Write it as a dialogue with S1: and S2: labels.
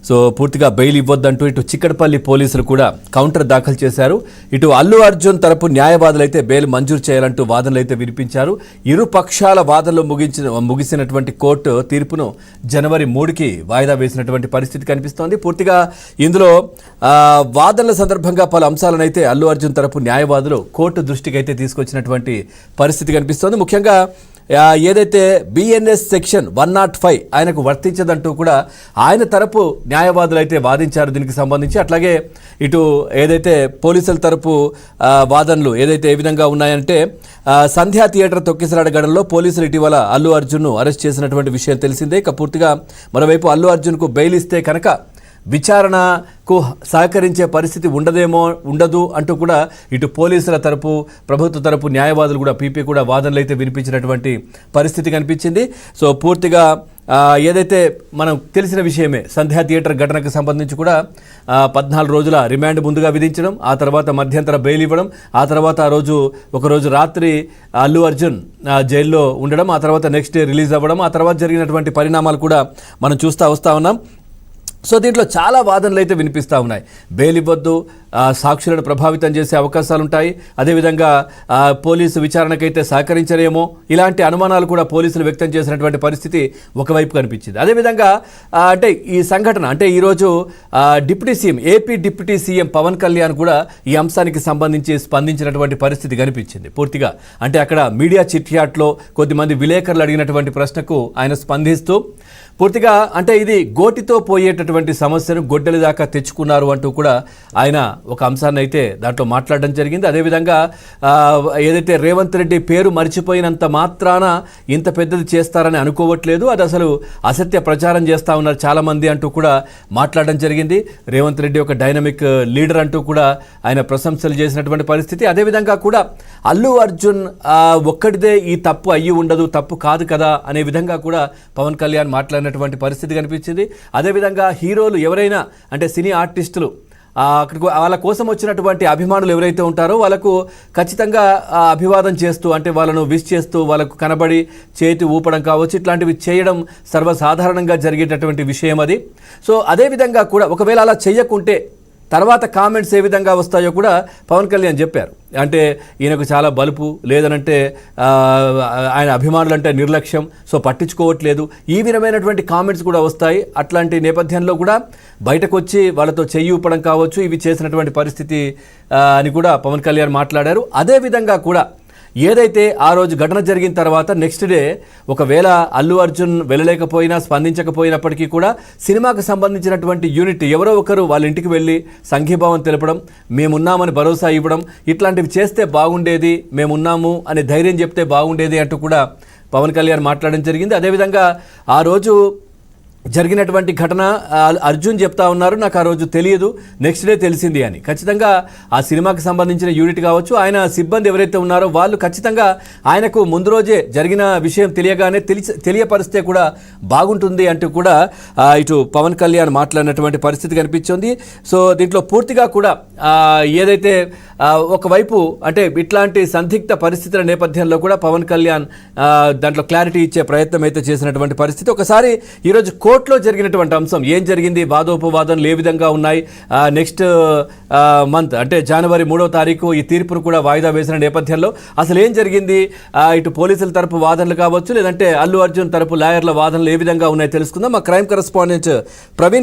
S1: So పూర్తిగా bail ఇవ్వొద్దంటూ ఇటు చిక్కడపల్లి పోలీసులు కూడా కౌంటర్ దాఖలు చేశారు. ఇటు అల్లు అర్జున్ తరపు న్యాయవాదులు అయితే బెయిల్ మంజూరు చేయాలంటూ వాదనలు అయితే వినిపించారు. ఇరు పక్షాల వాదనలు ముగిసినటువంటి కోర్టు తీర్పును జనవరి 3కి వాయిదా వేసినటువంటి పరిస్థితి కనిపిస్తోంది. పూర్తిగా ఇందులో వాదనల సందర్భంగా పలు అంశాలను అయితే అల్లు అర్జున్ తరపు న్యాయవాదులు కోర్టు దృష్టికి అయితే తీసుకొచ్చినటువంటి పరిస్థితి కనిపిస్తోంది. ముఖ్యంగా ఏదైతే బిఎన్ఎస్ సెక్షన్ 105 ఆయనకు వర్తించదంటూ కూడా ఆయన తరపు న్యాయవాదులు అయితే వాదించారు దీనికి సంబంధించి. అట్లాగే ఇటు ఏదైతే పోలీసుల తరపు వాదనలు ఏదైతే ఏ విధంగా ఉన్నాయంటే సంధ్యా థియేటర్ తొక్కిసలాట ఘటనలో పోలీసులు ఇటీవల అల్లు అర్జున్ను అరెస్ట్ చేసినటువంటి విషయం తెలిసిందే. ఇక పూర్తిగా మరోవైపు అల్లు అర్జున్కు బెయిల్ ఇస్తే కనుక విచారణకు సహకరించే పరిస్థితి ఉండదు అంటూ కూడా ఇటు పోలీసుల తరపు ప్రభుత్వ తరపు న్యాయవాదులు కూడా పీపీ కూడా వాదనలు అయితే వినిపించినటువంటి పరిస్థితి కనిపించింది. సో పూర్తిగా ఏదైతే మనం తెలిసిన విషయమే సంధ్యా థియేటర్ ఘటనకు సంబంధించి కూడా 14 రోజుల రిమాండ్ ముందుగా విధించడం, ఆ తర్వాత మధ్యంతర బెయిల్ ఇవ్వడం, ఆ తర్వాత ఒకరోజు రాత్రి అల్లు అర్జున్ జైల్లో ఉండడం, ఆ తర్వాత నెక్స్ట్ డే రిలీజ్ అవ్వడం, ఆ తర్వాత జరిగినటువంటి పరిణామాలు కూడా మనం వస్తూ ఉన్నాం. సో దీంట్లో చాలా వాదనలు అయితే వినిపిస్తూ ఉన్నాయి. బెయిల్ ఇవ్వద్దు, సాక్షులను ప్రభావితం చేసే అవకాశాలు ఉంటాయి, అదేవిధంగా పోలీసు విచారణకైతే సహకరించరేమో, ఇలాంటి అనుమానాలు కూడా పోలీసులు వ్యక్తం చేసినటువంటి పరిస్థితి ఒకవైపు కనిపించింది. అదేవిధంగా అంటే ఈ సంఘటన అంటే ఈరోజు AP deputy CM Pawan Kalyan కూడా ఈ అంశానికి సంబంధించి స్పందించినటువంటి పరిస్థితి కనిపించింది. పూర్తిగా అంటే అక్కడ మీడియా చిట్ చాట్లో కొద్దిమంది విలేకరులు అడిగినటువంటి ప్రశ్నకు ఆయన స్పందిస్తూ పూర్తిగా అంటే ఇది గోటితో పోయేటటువంటి సమస్యను గొడ్డలి దాకా తెచ్చుకున్నారు అంటూ కూడా ఆయన ఒక అంశాన్ని అయితే దాంట్లో మాట్లాడడం జరిగింది. అదేవిధంగా ఏదైతే రేవంత్ రెడ్డి పేరు మర్చిపోయినంత మాత్రాన ఇంత పెద్దది చేస్తారని అనుకోవట్లేదు, అది అసలు అసత్య ప్రచారం చేస్తూ ఉన్నారు చాలామంది అంటూ కూడా మాట్లాడడం జరిగింది. రేవంత్ రెడ్డి ఒక డైనమిక్ లీడర్ అంటూ కూడా ఆయన ప్రశంసలు చేసినటువంటి పరిస్థితి. అదేవిధంగా కూడా అల్లు అర్జున్ ఒక్కడిదే ఈ తప్పు అయ్యి ఉండదు, తప్పు కాదు కదా అనే విధంగా కూడా పవన్ కళ్యాణ్ మాట్లాడినటువంటి పరిస్థితి కనిపించింది. అదేవిధంగా హీరోలు ఎవరైనా అంటే సినీ ఆర్టిస్టులు అక్కడికి వాళ్ళ కోసం వచ్చినటువంటి అభిమానులు ఎవరైతే ఉంటారో వాళ్ళకు ఖచ్చితంగా అభివాదం చేస్తూ అంటే వాళ్ళను విష్ చేస్తూ వాళ్ళకు కనబడి చేతి ఊపడం కావచ్చు, ఇట్లాంటివి చేయడం సర్వసాధారణంగా జరిగేటటువంటి విషయం అది. సో అదేవిధంగా కూడా ఒకవేళ అలా చేయకుంటే తర్వాత కామెంట్స్ ఏ విధంగా వస్తాయో కూడా పవన్ కళ్యాణ్ చెప్పారు. అంటే ఈయనకు చాలా బలుపు, లేదనంటే ఆయన అభిమానులు అంటే నిర్లక్ష్యం, సో పట్టించుకోవట్లేదు, ఈ విధమైనటువంటి కామెంట్స్ కూడా వస్తాయి. అట్లాంటి నేపథ్యంలో కూడా బయటకు వచ్చి వాళ్ళతో చెయ్యి ఊపడం కావచ్చు, ఇవి చేసినటువంటి పరిస్థితి అని కూడా పవన్ కళ్యాణ్ మాట్లాడారు. అదేవిధంగా కూడా ఏదైతే ఆ రోజు ఘటన జరిగిన తర్వాత నెక్స్ట్ డే ఒకవేళ అల్లు అర్జున్ వెళ్ళలేకపోయినా స్పందించకపోయినప్పటికీ కూడా సినిమాకు సంబంధించినటువంటి యూనిట్ ఎవరో ఒకరు వాళ్ళ ఇంటికి వెళ్ళి సంఘీభావం తెలపడం, మేమున్నామని భరోసా ఇవ్వడం, ఇట్లాంటివి చేస్తే బాగుండేది, మేమున్నాము అని ధైర్యం చెప్తే బాగుండేది అంటూ కూడా పవన్ కళ్యాణ్ మాట్లాడడం జరిగింది. అదేవిధంగా ఆ రోజు జరిగినటువంటి ఘటన అర్జున్ చెప్తా ఉన్నారు, నాకు ఆ రోజు తెలియదు, నెక్స్ట్ డే తెలిసింది అని. ఖచ్చితంగా ఆ సినిమాకి సంబంధించిన యూనిట్ కావచ్చు, ఆయన సిబ్బంది ఎవరైతే ఉన్నారో వాళ్ళు ఖచ్చితంగా ఆయనకు ముందు రోజే జరిగిన విషయం తెలియగానే తెలియపరిస్తే కూడా బాగుంటుంది అంటూ కూడా ఇటు పవన్ కళ్యాణ్ మాట్లాడినటువంటి పరిస్థితి కనిపించింది. సో దీంట్లో పూర్తిగా కూడా ఏదైతే ఒకవైపు అంటే ఇట్లాంటి సందిగ్ధ పరిస్థితుల నేపథ్యంలో కూడా పవన్ కళ్యాణ్ దాంట్లో క్లారిటీ ఇచ్చే ప్రయత్నం అయితే చేసినటువంటి పరిస్థితి. ఒకసారి ఈరోజు కోర్టులో జరిగినటువంటి అంశం ఏం జరిగింది, వాదోపవాదనలు ఏ విధంగా ఉన్నాయి, నెక్స్ట్ మంత్ అంటే జనవరి 3వ తారీఖు ఈ తీర్పును కూడా వాయిదా వేసిన నేపథ్యంలో అసలు ఏం జరిగింది, ఇటు పోలీసుల తరపు వాదనలు కావచ్చు, లేదంటే అల్లు అర్జున్ తరపు లాయర్ల వాదనలు ఏ విధంగా ఉన్నాయో తెలుసుకుందాం. మా క్రైమ్ కరెస్పాండెంట్ ప్రవీణ్